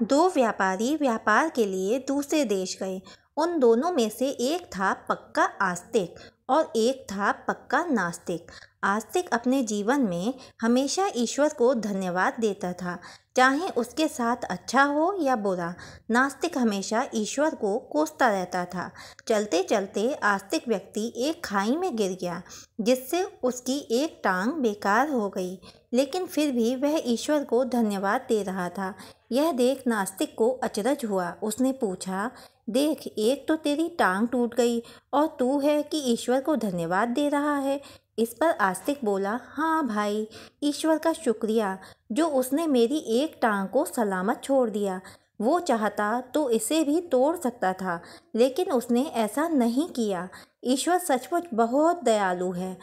दो व्यापारी व्यापार के लिए दूसरे देश गए। उन दोनों में से एक था पक्का आस्तिक और एक था पक्का नास्तिक। आस्तिक अपने जीवन में हमेशा ईश्वर को धन्यवाद देता था, चाहे उसके साथ अच्छा हो या बुरा। नास्तिक हमेशा ईश्वर को कोसता रहता था। चलते चलते आस्तिक व्यक्ति एक खाई में गिर गया, जिससे उसकी एक टांग बेकार हो गई, लेकिन फिर भी वह ईश्वर को धन्यवाद दे रहा था। यह देख नास्तिक को अचरज हुआ। उसने पूछा, देख, एक तो तेरी टांग टूट गई और तू है कि ईश्वर को धन्यवाद दे रहा है। इस पर आस्तिक बोला, हाँ भाई, ईश्वर का शुक्रिया जो उसने मेरी एक टांग को सलामत छोड़ दिया। वो चाहता तो इसे भी तोड़ सकता था, लेकिन उसने ऐसा नहीं किया। ईश्वर सचमुच बहुत दयालु है।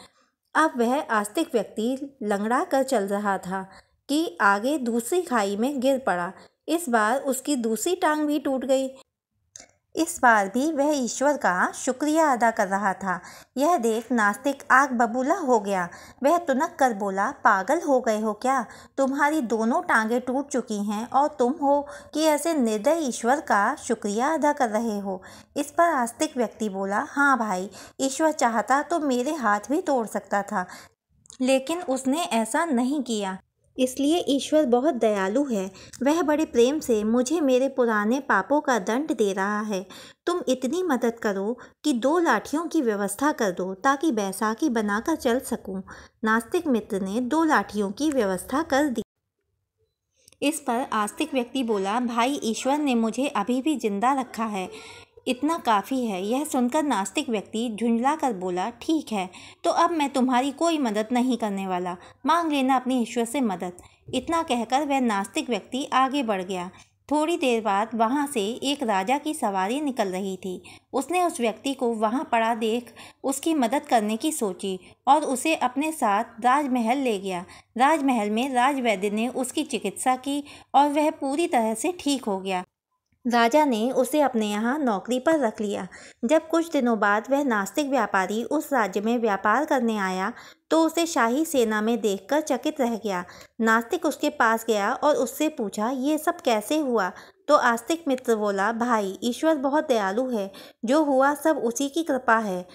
अब वह आस्तिक व्यक्ति लंगड़ा कर चल रहा था कि आगे दूसरी खाई में गिर पड़ा। इस बार उसकी दूसरी टांग भी टूट गई। इस बार भी वह ईश्वर का शुक्रिया अदा कर रहा था। यह देख नास्तिक आग बबूला हो गया। वह तुनक कर बोला, पागल हो गए हो क्या? तुम्हारी दोनों टांगें टूट चुकी हैं और तुम हो कि ऐसे निर्दयी ईश्वर का शुक्रिया अदा कर रहे हो। इस पर आस्तिक व्यक्ति बोला, हाँ भाई, ईश्वर चाहता तो मेरे हाथ भी तोड़ सकता था, लेकिन उसने ऐसा नहीं किया। इसलिए ईश्वर बहुत दयालु है। वह बड़े प्रेम से मुझे मेरे पुराने पापों का दंड दे रहा है। तुम इतनी मदद करो कि 2 लाठियों की व्यवस्था कर दो ताकि बैसाखी बनाकर चल सकूं। नास्तिक मित्र ने 2 लाठियों की व्यवस्था कर दी। इस पर आस्तिक व्यक्ति बोला, भाई, ईश्वर ने मुझे अभी भी जिंदा रखा है, इतना काफ़ी है। यह सुनकर नास्तिक व्यक्ति झुंझला कर बोला, ठीक है, तो अब मैं तुम्हारी कोई मदद नहीं करने वाला। मांग लेना अपने ईश्वर से मदद। इतना कहकर वह नास्तिक व्यक्ति आगे बढ़ गया। थोड़ी देर बाद वहाँ से एक राजा की सवारी निकल रही थी। उसने उस व्यक्ति को वहाँ पड़ा देख उसकी मदद करने की सोची और उसे अपने साथ राजमहल ले गया। राजमहल में राजवैद्य ने उसकी चिकित्सा की और वह पूरी तरह से ठीक हो गया। राजा ने उसे अपने यहाँ नौकरी पर रख लिया। जब कुछ दिनों बाद वह नास्तिक व्यापारी उस राज्य में व्यापार करने आया तो उसे शाही सेना में देखकर चकित रह गया। नास्तिक उसके पास गया और उससे पूछा, ये सब कैसे हुआ? तो आस्तिक मित्र बोला, भाई, ईश्वर बहुत दयालु है, जो हुआ सब उसी की कृपा है।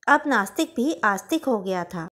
अब नास्तिक भी आस्तिक हो गया था।